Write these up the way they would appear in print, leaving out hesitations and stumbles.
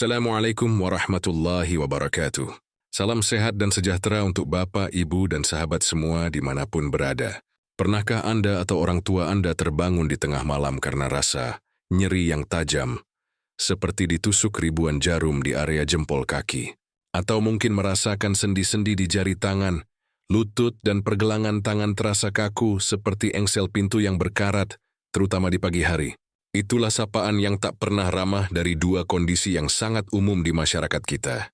Assalamualaikum warahmatullahi wabarakatuh. Salam sehat dan sejahtera untuk Bapak, Ibu, dan sahabat semua dimanapun berada. Pernahkah Anda atau orang tua Anda terbangun di tengah malam karena rasa nyeri yang tajam, seperti ditusuk ribuan jarum di area jempol kaki? Atau mungkin merasakan sendi-sendi di jari tangan, lutut, dan pergelangan tangan terasa kaku seperti engsel pintu yang berkarat, terutama di pagi hari? Itulah sapaan yang tak pernah ramah dari dua kondisi yang sangat umum di masyarakat kita,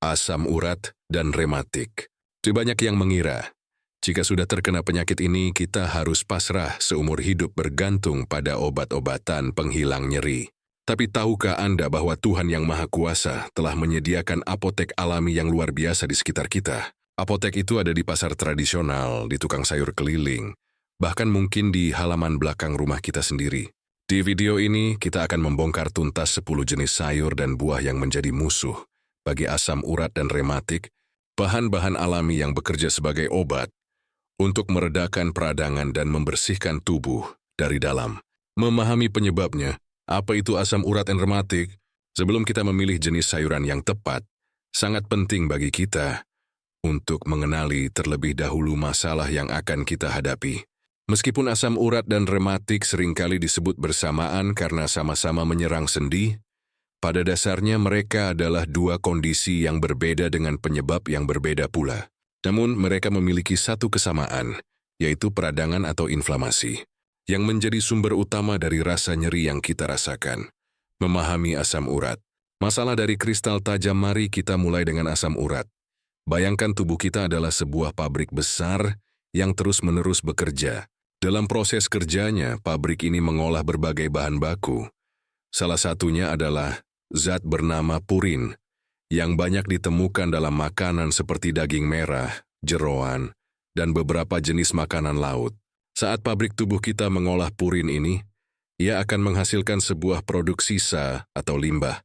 asam urat dan rematik. Banyak yang mengira, jika sudah terkena penyakit ini, kita harus pasrah seumur hidup bergantung pada obat-obatan penghilang nyeri. Tapi tahukah Anda bahwa Tuhan Yang Maha Kuasa telah menyediakan apotek alami yang luar biasa di sekitar kita? Apotek itu ada di pasar tradisional, di tukang sayur keliling, bahkan mungkin di halaman belakang rumah kita sendiri. Di video ini, kita akan membongkar tuntas 10 jenis sayur dan buah yang menjadi musuh bagi asam urat dan rematik, bahan-bahan alami yang bekerja sebagai obat untuk meredakan peradangan dan membersihkan tubuh dari dalam. Memahami penyebabnya, apa itu asam urat dan rematik, sebelum kita memilih jenis sayuran yang tepat, sangat penting bagi kita untuk mengenali terlebih dahulu masalah yang akan kita hadapi. Meskipun asam urat dan rematik seringkali disebut bersamaan karena sama-sama menyerang sendi, pada dasarnya mereka adalah dua kondisi yang berbeda dengan penyebab yang berbeda pula. Namun mereka memiliki satu kesamaan, yaitu peradangan atau inflamasi, yang menjadi sumber utama dari rasa nyeri yang kita rasakan. Memahami asam urat. Masalah dari kristal tajam, mari kita mulai dengan asam urat. Bayangkan tubuh kita adalah sebuah pabrik besar yang terus-menerus bekerja. Dalam proses kerjanya, pabrik ini mengolah berbagai bahan baku. Salah satunya adalah zat bernama purin, yang banyak ditemukan dalam makanan seperti daging merah, jeroan, dan beberapa jenis makanan laut. Saat pabrik tubuh kita mengolah purin ini, ia akan menghasilkan sebuah produk sisa atau limbah,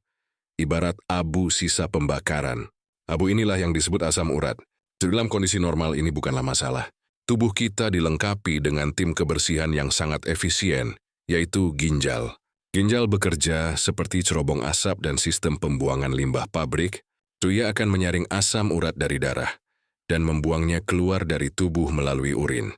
ibarat abu sisa pembakaran. Abu inilah yang disebut asam urat. Dalam kondisi normal ini bukanlah masalah. Tubuh kita dilengkapi dengan tim kebersihan yang sangat efisien, yaitu ginjal. Ginjal bekerja seperti cerobong asap dan sistem pembuangan limbah pabrik. Ia akan menyaring asam urat dari darah dan membuangnya keluar dari tubuh melalui urin.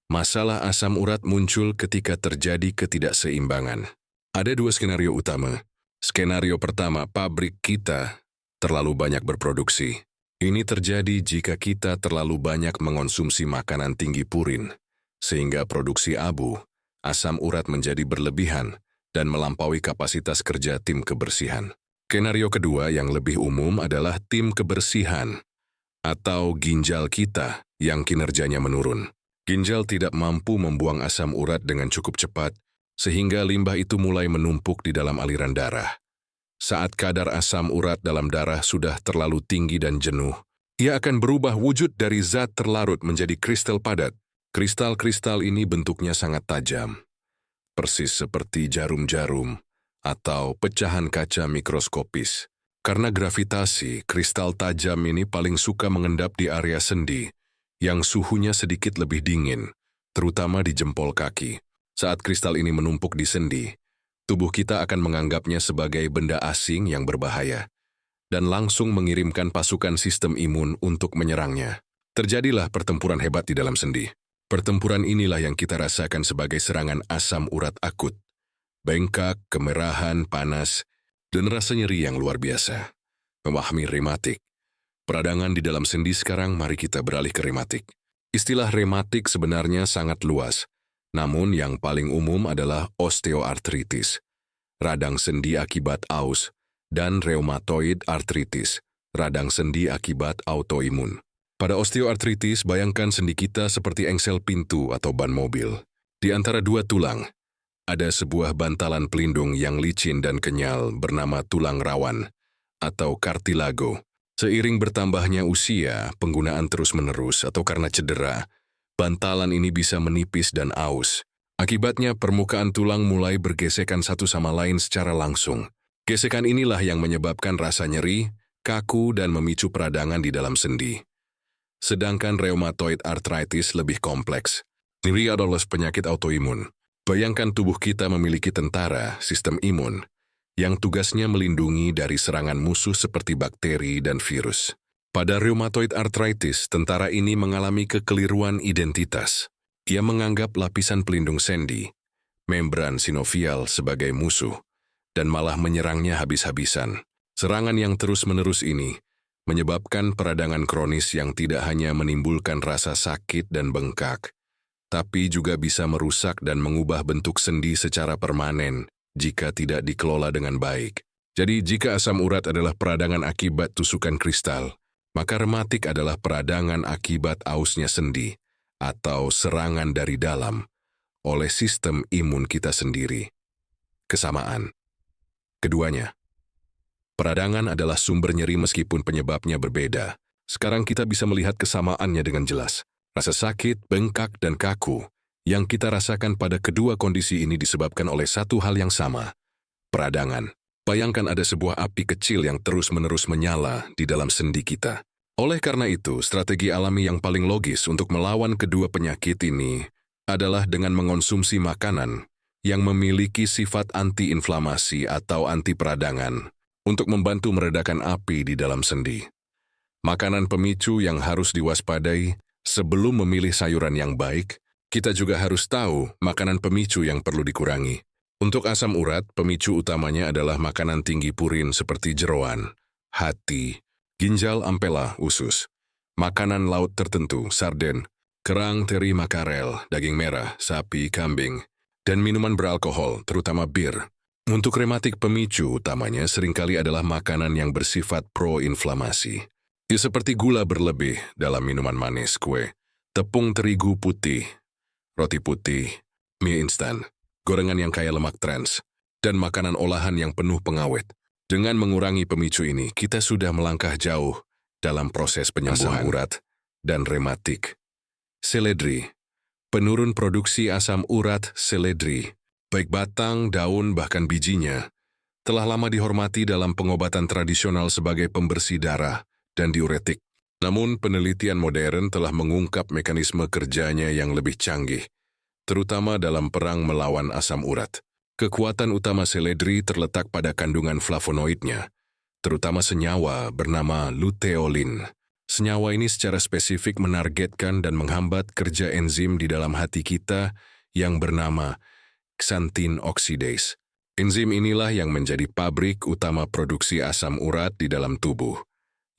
Masalah asam urat muncul ketika terjadi ketidakseimbangan. Ada dua skenario utama. Skenario pertama, pabrik kita terlalu banyak berproduksi. Ini terjadi jika kita terlalu banyak mengonsumsi makanan tinggi purin, sehingga produksi abu, asam urat menjadi berlebihan dan melampaui kapasitas kerja tim kebersihan. Skenario kedua yang lebih umum adalah tim kebersihan atau ginjal kita yang kinerjanya menurun. Ginjal tidak mampu membuang asam urat dengan cukup cepat, sehingga limbah itu mulai menumpuk di dalam aliran darah. Saat kadar asam urat dalam darah sudah terlalu tinggi dan jenuh, ia akan berubah wujud dari zat terlarut menjadi kristal padat. Kristal-kristal ini bentuknya sangat tajam, persis seperti jarum-jarum atau pecahan kaca mikroskopis. Karena gravitasi, kristal tajam ini paling suka mengendap di area sendi, yang suhunya sedikit lebih dingin, terutama di jempol kaki. Saat kristal ini menumpuk di sendi, tubuh kita akan menganggapnya sebagai benda asing yang berbahaya dan langsung mengirimkan pasukan sistem imun untuk menyerangnya. Terjadilah pertempuran hebat di dalam sendi. Pertempuran inilah yang kita rasakan sebagai serangan asam urat akut. Bengkak, kemerahan, panas, dan rasa nyeri yang luar biasa. Memahami rematik. Peradangan di dalam sendi sekarang, mari kita beralih ke rematik. Istilah rematik sebenarnya sangat luas. Namun yang paling umum adalah osteoartritis, radang sendi akibat aus, dan rheumatoid arthritis, radang sendi akibat autoimun. Pada osteoartritis, bayangkan sendi kita seperti engsel pintu atau ban mobil. Di antara dua tulang, ada sebuah bantalan pelindung yang licin dan kenyal bernama tulang rawan atau cartilago. Seiring bertambahnya usia, penggunaan terus-menerus atau karena cedera, bantalan ini bisa menipis dan aus. Akibatnya permukaan tulang mulai bergesekan satu sama lain secara langsung. Gesekan inilah yang menyebabkan rasa nyeri, kaku, dan memicu peradangan di dalam sendi. Sedangkan rheumatoid arthritis lebih kompleks. Nyeri adalah penyakit autoimun. Bayangkan tubuh kita memiliki tentara, sistem imun, yang tugasnya melindungi dari serangan musuh seperti bakteri dan virus. Pada rheumatoid arthritis, tentara ini mengalami kekeliruan identitas. Ia menganggap lapisan pelindung sendi, membran sinovial sebagai musuh, dan malah menyerangnya habis-habisan. Serangan yang terus-menerus ini menyebabkan peradangan kronis yang tidak hanya menimbulkan rasa sakit dan bengkak, tapi juga bisa merusak dan mengubah bentuk sendi secara permanen jika tidak dikelola dengan baik. Jadi, jika asam urat adalah peradangan akibat tusukan kristal, maka rematik adalah peradangan akibat ausnya sendi atau serangan dari dalam oleh sistem imun kita sendiri. Kesamaan keduanya. Peradangan adalah sumber nyeri meskipun penyebabnya berbeda. Sekarang kita bisa melihat kesamaannya dengan jelas. Rasa sakit, bengkak, dan kaku yang kita rasakan pada kedua kondisi ini disebabkan oleh satu hal yang sama, peradangan. Bayangkan ada sebuah api kecil yang terus-menerus menyala di dalam sendi kita. Oleh karena itu, strategi alami yang paling logis untuk melawan kedua penyakit ini adalah dengan mengonsumsi makanan yang memiliki sifat anti-inflamasi atau anti-peradangan untuk membantu meredakan api di dalam sendi. Makanan pemicu yang harus diwaspadai sebelum memilih sayuran yang baik, kita juga harus tahu makanan pemicu yang perlu dikurangi. Untuk asam urat, pemicu utamanya adalah makanan tinggi purin seperti jeroan, hati, ginjal ampela, usus, makanan laut tertentu, sarden, kerang, teri, makarel, daging merah, sapi, kambing, dan minuman beralkohol, terutama bir. Untuk rematik, pemicu utamanya seringkali adalah makanan yang bersifat pro-inflamasi. Seperti gula berlebih dalam minuman manis, kue, tepung terigu putih, roti putih, mie instan, gorengan yang kaya lemak trans, dan makanan olahan yang penuh pengawet. Dengan mengurangi pemicu ini, kita sudah melangkah jauh dalam proses penyembuhan asam urat dan rematik. Seledri, penurun produksi asam urat seledri, baik batang, daun, bahkan bijinya, telah lama dihormati dalam pengobatan tradisional sebagai pembersih darah dan diuretik. Namun, penelitian modern telah mengungkap mekanisme kerjanya yang lebih canggih, terutama dalam perang melawan asam urat. Kekuatan utama seledri terletak pada kandungan flavonoidnya, terutama senyawa bernama luteolin. Senyawa ini secara spesifik menargetkan dan menghambat kerja enzim di dalam hati kita yang bernama xanthin oxidase. Enzim inilah yang menjadi pabrik utama produksi asam urat di dalam tubuh,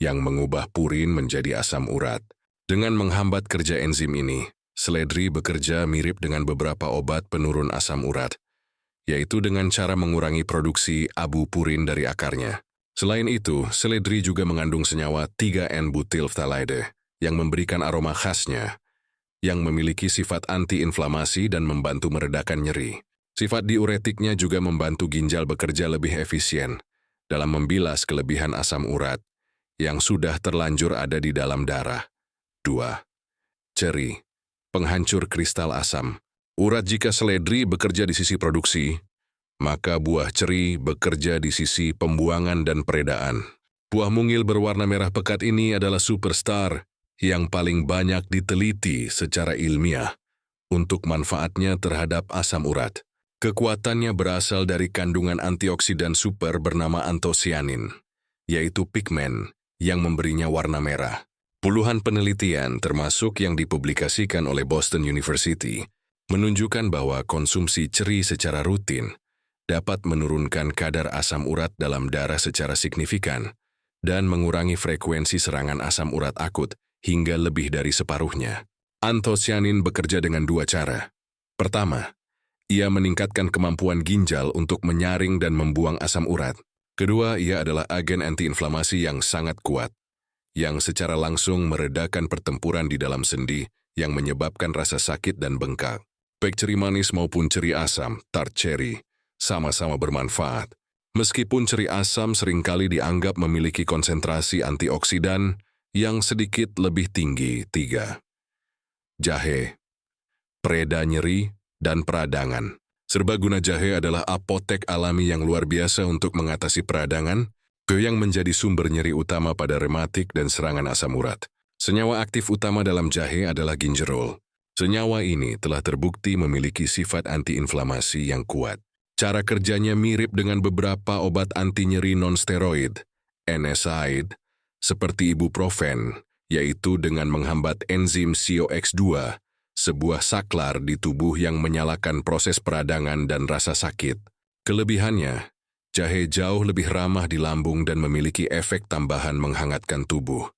yang mengubah purin menjadi asam urat. Dengan menghambat kerja enzim ini, seledri bekerja mirip dengan beberapa obat penurun asam urat, yaitu dengan cara mengurangi produksi abu purin dari akarnya. Selain itu, seledri juga mengandung senyawa 3N-butylphthalide yang memberikan aroma khasnya, yang memiliki sifat anti-inflamasi dan membantu meredakan nyeri. Sifat diuretiknya juga membantu ginjal bekerja lebih efisien dalam membilas kelebihan asam urat yang sudah terlanjur ada di dalam darah. 2. Ceri, penghancur kristal asam. Urat jika seledri bekerja di sisi produksi, maka buah ceri bekerja di sisi pembuangan dan peredaan. Buah mungil berwarna merah pekat ini adalah superstar yang paling banyak diteliti secara ilmiah untuk manfaatnya terhadap asam urat. Kekuatannya berasal dari kandungan antioksidan super bernama antosianin, yaitu pigmen yang memberinya warna merah. Puluhan penelitian, termasuk yang dipublikasikan oleh Boston University, menunjukkan bahwa konsumsi ceri secara rutin dapat menurunkan kadar asam urat dalam darah secara signifikan dan mengurangi frekuensi serangan asam urat akut hingga lebih dari separuhnya. Antosianin bekerja dengan dua cara. Pertama, ia meningkatkan kemampuan ginjal untuk menyaring dan membuang asam urat. Kedua, ia adalah agen antiinflamasi yang sangat kuat, yang secara langsung meredakan pertempuran di dalam sendi yang menyebabkan rasa sakit dan bengkak. Baik ceri manis maupun ceri asam, tart cherry, sama-sama bermanfaat. Meskipun ceri asam seringkali dianggap memiliki konsentrasi antioksidan yang sedikit lebih tinggi. 3. Jahe, pereda nyeri, dan peradangan. Serbaguna jahe adalah apotek alami yang luar biasa untuk mengatasi peradangan, yang menjadi sumber nyeri utama pada rematik dan serangan asam urat. Senyawa aktif utama dalam jahe adalah gingerol. Senyawa ini telah terbukti memiliki sifat antiinflamasi yang kuat. Cara kerjanya mirip dengan beberapa obat anti nyeri non-steroid, NSAID, seperti ibuprofen, yaitu dengan menghambat enzim COX-2, sebuah saklar di tubuh yang menyalakan proses peradangan dan rasa sakit. Kelebihannya, jahe jauh lebih ramah di lambung dan memiliki efek tambahan menghangatkan tubuh,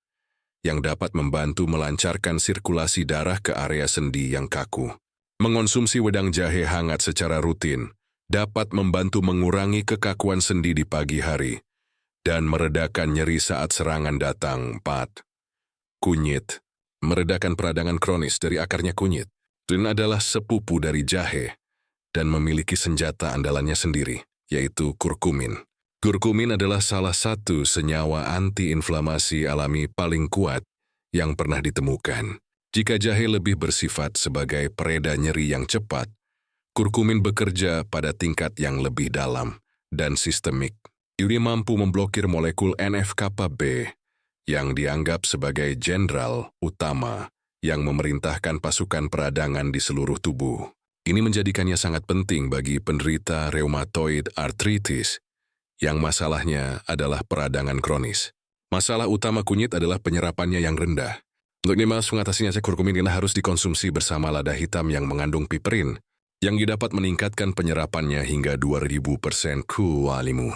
yang dapat membantu melancarkan sirkulasi darah ke area sendi yang kaku. Mengonsumsi wedang jahe hangat secara rutin dapat membantu mengurangi kekakuan sendi di pagi hari dan meredakan nyeri saat serangan datang. 4. Kunyit. Meredakan peradangan kronis dari akarnya kunyit. Kunyit adalah sepupu dari jahe dan memiliki senjata andalannya sendiri, yaitu kurkumin. Kurkumin adalah salah satu senyawa antiinflamasi alami paling kuat yang pernah ditemukan. Jika jahe lebih bersifat sebagai pereda nyeri yang cepat, kurkumin bekerja pada tingkat yang lebih dalam dan sistemik. Ini mampu memblokir molekul NF-kappa B yang dianggap sebagai jenderal utama yang memerintahkan pasukan peradangan di seluruh tubuh. Ini menjadikannya sangat penting bagi penderita rheumatoid arthritis yang masalahnya adalah peradangan kronis. Masalah utama kunyit adalah penyerapannya yang rendah. Untuk mengatasinya, kurkumin ini harus dikonsumsi bersama lada hitam yang mengandung piperin, yang dapat meningkatkan penyerapannya hingga 2000%. Kualimu.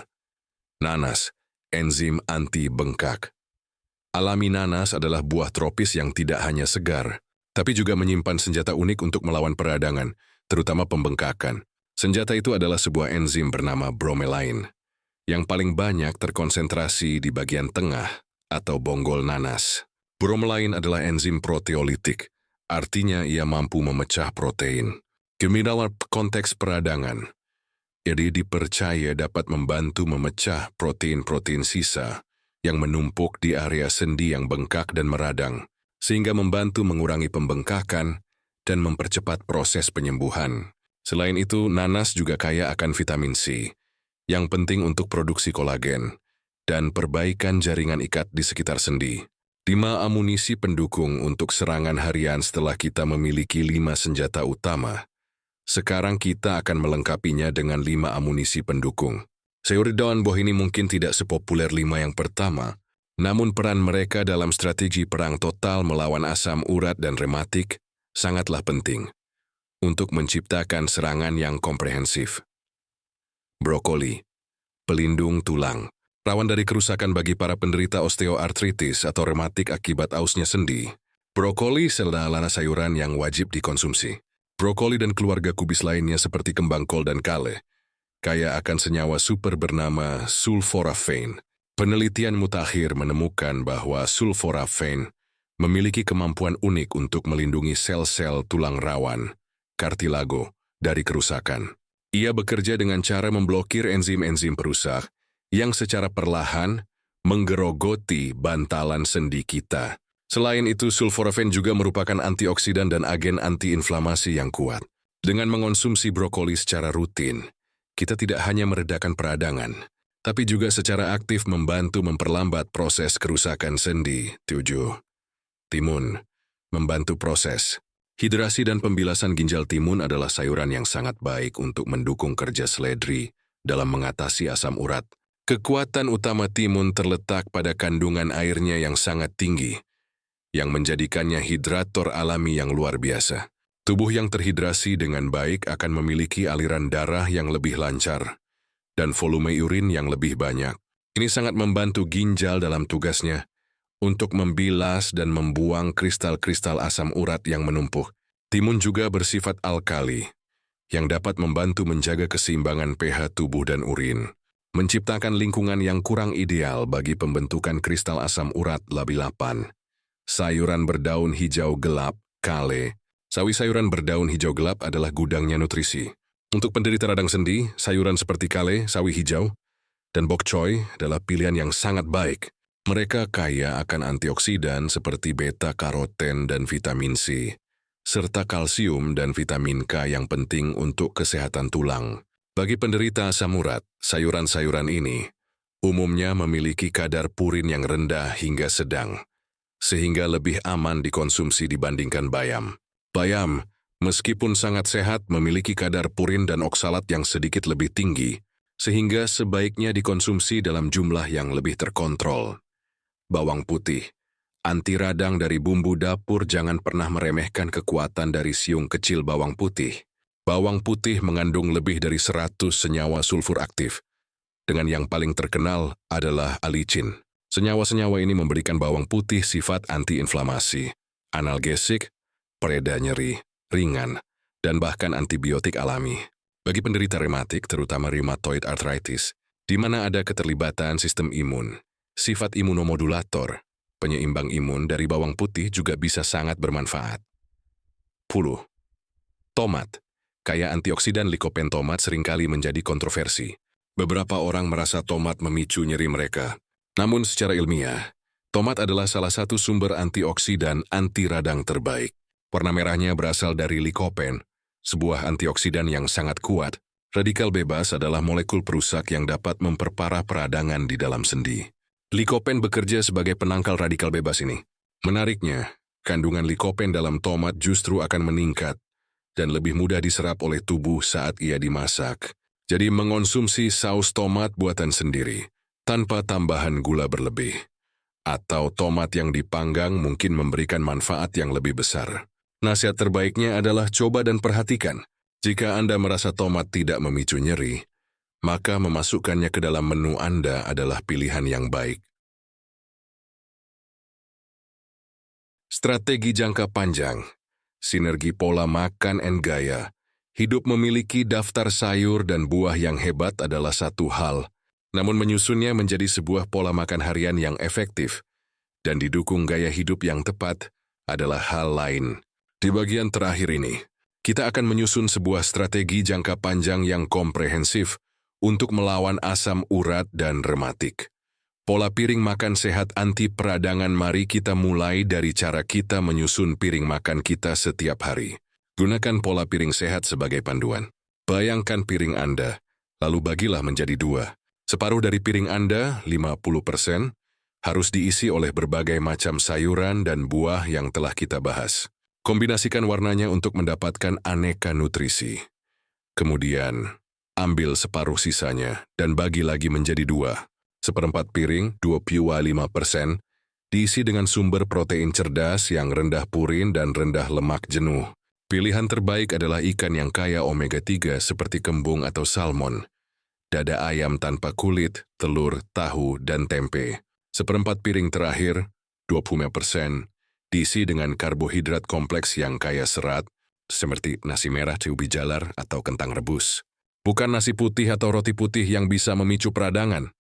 Nanas, enzim anti bengkak. Alami nanas adalah buah tropis yang tidak hanya segar, tapi juga menyimpan senjata unik untuk melawan peradangan, terutama pembengkakan. Senjata itu adalah sebuah enzim bernama bromelain, yang paling banyak terkonsentrasi di bagian tengah atau bonggol nanas. Bromelain adalah enzim proteolitik, artinya ia mampu memecah protein. Dalam konteks peradangan, jadi dipercaya dapat membantu memecah protein-protein sisa yang menumpuk di area sendi yang bengkak dan meradang, sehingga membantu mengurangi pembengkakan dan mempercepat proses penyembuhan. Selain itu, nanas juga kaya akan vitamin C, yang penting untuk produksi kolagen dan perbaikan jaringan ikat di sekitar sendi. 5 amunisi pendukung untuk serangan harian. Setelah kita memiliki 5 senjata utama, sekarang kita akan melengkapinya dengan 5 amunisi pendukung. Sayur daun buah ini mungkin tidak sepopuler 5 yang pertama, namun peran mereka dalam strategi perang total melawan asam urat dan rematik sangatlah penting untuk menciptakan serangan yang komprehensif. Brokoli, pelindung tulang. Rawan dari kerusakan bagi para penderita osteoartritis atau rematik akibat ausnya sendi. Brokoli adalah sayuran yang wajib dikonsumsi. Brokoli dan keluarga kubis lainnya seperti kembang kol dan kale kaya akan senyawa super bernama sulforaphane. Penelitian mutakhir menemukan bahwa sulforaphane memiliki kemampuan unik untuk melindungi sel-sel tulang rawan, kartilago, dari kerusakan. Ia bekerja dengan cara memblokir enzim-enzim perusak yang secara perlahan menggerogoti bantalan sendi kita. Selain itu, sulforaphane juga merupakan antioksidan dan agen antiinflamasi yang kuat. Dengan mengonsumsi brokoli secara rutin, kita tidak hanya meredakan peradangan, tapi juga secara aktif membantu memperlambat proses kerusakan sendi. 7. Timun, membantu proses. Hidrasi dan pembilasan ginjal timun adalah sayuran yang sangat baik untuk mendukung kerja seledri dalam mengatasi asam urat. Kekuatan utama timun terletak pada kandungan airnya yang sangat tinggi, yang menjadikannya hidrator alami yang luar biasa. Tubuh yang terhidrasi dengan baik akan memiliki aliran darah yang lebih lancar dan volume urin yang lebih banyak. Ini sangat membantu ginjal dalam tugasnya untuk membilas dan membuang kristal-kristal asam urat yang menumpuk. Timun juga bersifat alkali, yang dapat membantu menjaga keseimbangan pH tubuh dan urin, menciptakan lingkungan yang kurang ideal bagi pembentukan kristal asam urat. 8. Sayuran berdaun hijau gelap, kale. Sawi sayuran berdaun hijau gelap adalah gudangnya nutrisi. Untuk penderita radang sendi, sayuran seperti kale, sawi hijau, dan bok choy adalah pilihan yang sangat baik. Mereka kaya akan antioksidan seperti beta-karoten dan vitamin C, serta kalsium dan vitamin K yang penting untuk kesehatan tulang. Bagi penderita asam urat, sayuran-sayuran ini umumnya memiliki kadar purin yang rendah hingga sedang, sehingga lebih aman dikonsumsi dibandingkan bayam. Bayam Meskipun sangat sehat, memiliki kadar purin dan oksalat yang sedikit lebih tinggi, sehingga sebaiknya dikonsumsi dalam jumlah yang lebih terkontrol. Bawang putih. Anti radang dari bumbu dapur. Jangan pernah meremehkan kekuatan dari siung kecil bawang putih. Bawang putih mengandung lebih dari 100 senyawa sulfur aktif, dengan yang paling terkenal adalah alicin. Senyawa-senyawa ini memberikan bawang putih sifat antiinflamasi, analgesik, pereda nyeri ringan, dan bahkan antibiotik alami. Bagi penderita rematik, terutama rheumatoid arthritis, di mana ada keterlibatan sistem imun, sifat imunomodulator, penyeimbang imun dari bawang putih juga bisa sangat bermanfaat. 10. Tomat. Kaya antioksidan, likopen tomat seringkali menjadi kontroversi. Beberapa orang merasa tomat memicu nyeri mereka. Namun secara ilmiah, tomat adalah salah satu sumber antioksidan anti radang terbaik. Warna merahnya berasal dari likopen, sebuah antioksidan yang sangat kuat. Radikal bebas adalah molekul perusak yang dapat memperparah peradangan di dalam sendi. Likopen bekerja sebagai penangkal radikal bebas ini. Menariknya, kandungan likopen dalam tomat justru akan meningkat dan lebih mudah diserap oleh tubuh saat ia dimasak. Jadi mengonsumsi saus tomat buatan sendiri, tanpa tambahan gula berlebih, atau tomat yang dipanggang mungkin memberikan manfaat yang lebih besar. Nasihat terbaiknya adalah coba dan perhatikan. Jika Anda merasa tomat tidak memicu nyeri, maka memasukkannya ke dalam menu Anda adalah pilihan yang baik. Strategi jangka panjang. Sinergi pola makan dan gaya. Hidup memiliki daftar sayur dan buah yang hebat adalah satu hal, namun menyusunnya menjadi sebuah pola makan harian yang efektif dan didukung gaya hidup yang tepat adalah hal lain. Di bagian terakhir ini, kita akan menyusun sebuah strategi jangka panjang yang komprehensif untuk melawan asam urat dan rematik. Pola piring makan sehat anti peradangan. Mari kita mulai dari cara kita menyusun piring makan kita setiap hari. Gunakan pola piring sehat sebagai panduan. Bayangkan piring Anda, lalu bagilah menjadi 2. Separuh dari piring Anda, 50%, harus diisi oleh berbagai macam sayuran dan buah yang telah kita bahas. Kombinasikan warnanya untuk mendapatkan aneka nutrisi. Kemudian, ambil separuh sisanya dan bagi lagi menjadi 2. Seperempat piring, 25%, diisi dengan sumber protein cerdas yang rendah purin dan rendah lemak jenuh. Pilihan terbaik adalah ikan yang kaya omega 3 seperti kembung atau salmon, dada ayam tanpa kulit, telur, tahu, dan tempe. Seperempat piring terakhir, 25%, diisi dengan karbohidrat kompleks yang kaya serat, seperti nasi merah, ubi jalar, atau kentang rebus. Bukan nasi putih atau roti putih yang bisa memicu peradangan.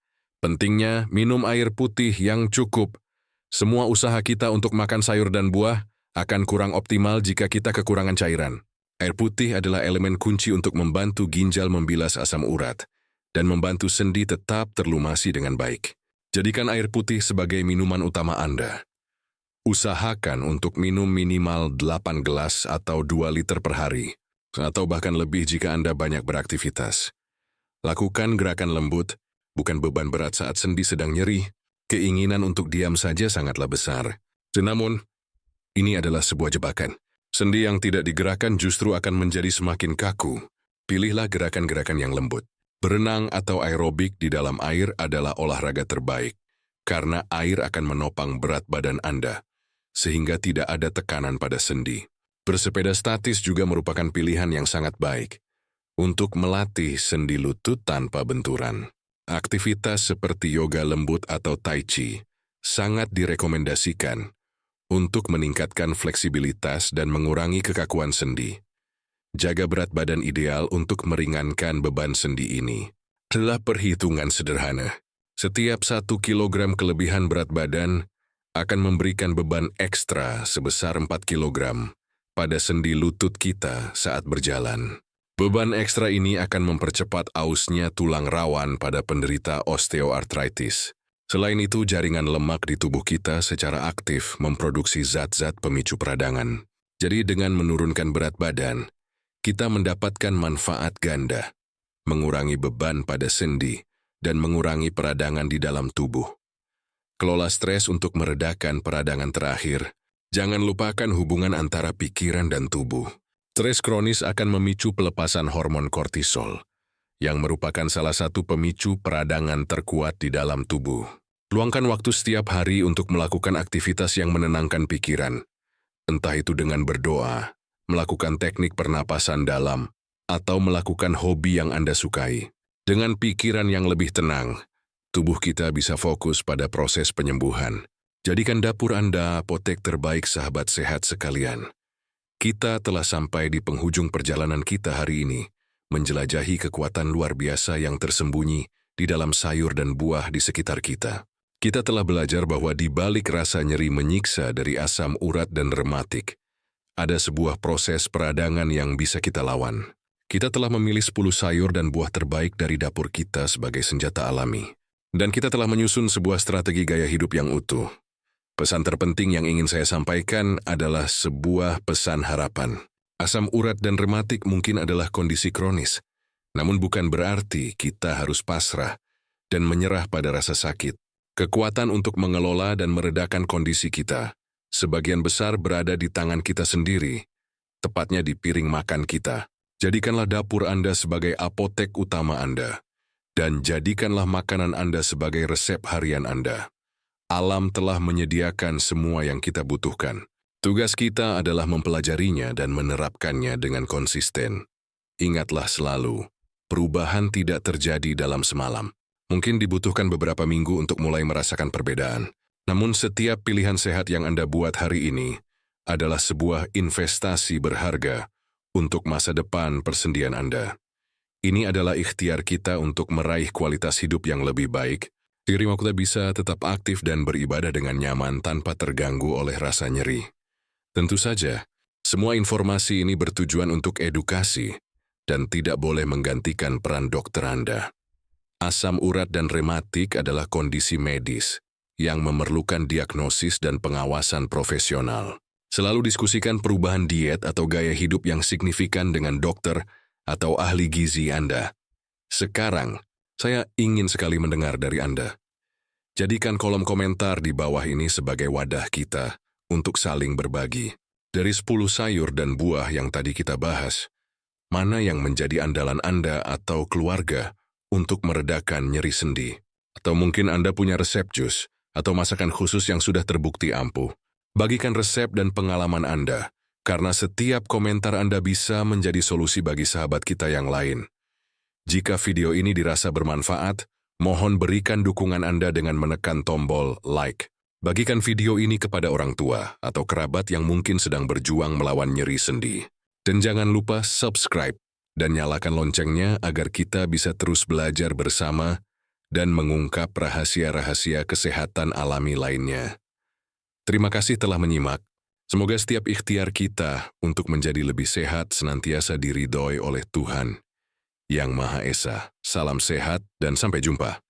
Pentingnya, minum air putih yang cukup. Semua usaha kita untuk makan sayur dan buah akan kurang optimal jika kita kekurangan cairan. Air putih adalah elemen kunci untuk membantu ginjal membilas asam urat dan membantu sendi tetap terlumasi dengan baik. Jadikan air putih sebagai minuman utama Anda. Usahakan untuk minum minimal 8 gelas atau 2 liter per hari, atau bahkan lebih jika Anda banyak beraktivitas. Lakukan gerakan lembut, bukan beban berat saat sendi sedang nyeri. Keinginan untuk diam saja sangatlah besar. Namun, ini adalah sebuah jebakan. Sendi yang tidak digerakkan justru akan menjadi semakin kaku. Pilihlah gerakan-gerakan yang lembut. Berenang atau aerobik di dalam air adalah olahraga terbaik, karena air akan menopang berat badan Anda, sehingga tidak ada tekanan pada sendi. Bersepeda statis juga merupakan pilihan yang sangat baik untuk melatih sendi lutut tanpa benturan. Aktivitas seperti yoga lembut atau tai chi sangat direkomendasikan untuk meningkatkan fleksibilitas dan mengurangi kekakuan sendi. Jaga berat badan ideal untuk meringankan beban sendi ini adalah perhitungan sederhana. Setiap 1 kilogram kelebihan berat badan akan memberikan beban ekstra sebesar 4 kilogram pada sendi lutut kita saat berjalan. Beban ekstra ini akan mempercepat ausnya tulang rawan pada penderita osteoartritis. Selain itu, jaringan lemak di tubuh kita secara aktif memproduksi zat-zat pemicu peradangan. Jadi dengan menurunkan berat badan, kita mendapatkan manfaat ganda, mengurangi beban pada sendi, dan mengurangi peradangan di dalam tubuh. Kelola stres untuk meredakan peradangan terakhir. Jangan lupakan hubungan antara pikiran dan tubuh. Stres kronis akan memicu pelepasan hormon kortisol, yang merupakan salah satu pemicu peradangan terkuat di dalam tubuh. Luangkan waktu setiap hari untuk melakukan aktivitas yang menenangkan pikiran, entah itu dengan berdoa, melakukan teknik pernapasan dalam, atau melakukan hobi yang Anda sukai. Dengan pikiran yang lebih tenang, tubuh kita bisa fokus pada proses penyembuhan. Jadikan dapur Anda apotek terbaik sahabat sehat sekalian. Kita telah sampai di penghujung perjalanan kita hari ini, menjelajahi kekuatan luar biasa yang tersembunyi di dalam sayur dan buah di sekitar kita. Kita telah belajar bahwa di balik rasa nyeri menyiksa dari asam urat dan rematik, ada sebuah proses peradangan yang bisa kita lawan. Kita telah memilih 10 sayur dan buah terbaik dari dapur kita sebagai senjata alami. Dan kita telah menyusun sebuah strategi gaya hidup yang utuh. Pesan terpenting yang ingin saya sampaikan adalah sebuah pesan harapan. Asam urat dan rematik mungkin adalah kondisi kronis, namun bukan berarti kita harus pasrah dan menyerah pada rasa sakit. Kekuatan untuk mengelola dan meredakan kondisi kita, sebagian besar berada di tangan kita sendiri, tepatnya di piring makan kita. Jadikanlah dapur Anda sebagai apotek utama Anda, dan jadikanlah makanan Anda sebagai resep harian Anda. Alam telah menyediakan semua yang kita butuhkan. Tugas kita adalah mempelajarinya dan menerapkannya dengan konsisten. Ingatlah selalu, perubahan tidak terjadi dalam semalam. Mungkin dibutuhkan beberapa minggu untuk mulai merasakan perbedaan. Namun setiap pilihan sehat yang Anda buat hari ini adalah sebuah investasi berharga untuk masa depan persendian Anda. Ini adalah ikhtiar kita untuk meraih kualitas hidup yang lebih baik, agar kita bisa tetap aktif dan beribadah dengan nyaman tanpa terganggu oleh rasa nyeri. Tentu saja, semua informasi ini bertujuan untuk edukasi dan tidak boleh menggantikan peran dokter Anda. Asam urat dan rematik adalah kondisi medis yang memerlukan diagnosis dan pengawasan profesional. Selalu diskusikan perubahan diet atau gaya hidup yang signifikan dengan dokter atau ahli gizi Anda. Sekarang, saya ingin sekali mendengar dari Anda. Jadikan kolom komentar di bawah ini sebagai wadah kita untuk saling berbagi. Dari 10 sayur dan buah yang tadi kita bahas, mana yang menjadi andalan Anda atau keluarga untuk meredakan nyeri sendi? Atau mungkin Anda punya resep jus atau masakan khusus yang sudah terbukti ampuh. Bagikan resep dan pengalaman Anda, karena setiap komentar Anda bisa menjadi solusi bagi sahabat kita yang lain. Jika video ini dirasa bermanfaat, mohon berikan dukungan Anda dengan menekan tombol like. Bagikan video ini kepada orang tua atau kerabat yang mungkin sedang berjuang melawan nyeri sendi. Dan jangan lupa subscribe dan nyalakan loncengnya agar kita bisa terus belajar bersama dan mengungkap rahasia-rahasia kesehatan alami lainnya. Terima kasih telah menyimak. Semoga setiap ikhtiar kita untuk menjadi lebih sehat senantiasa diridhoi oleh Tuhan Yang Maha Esa. Salam sehat dan sampai jumpa.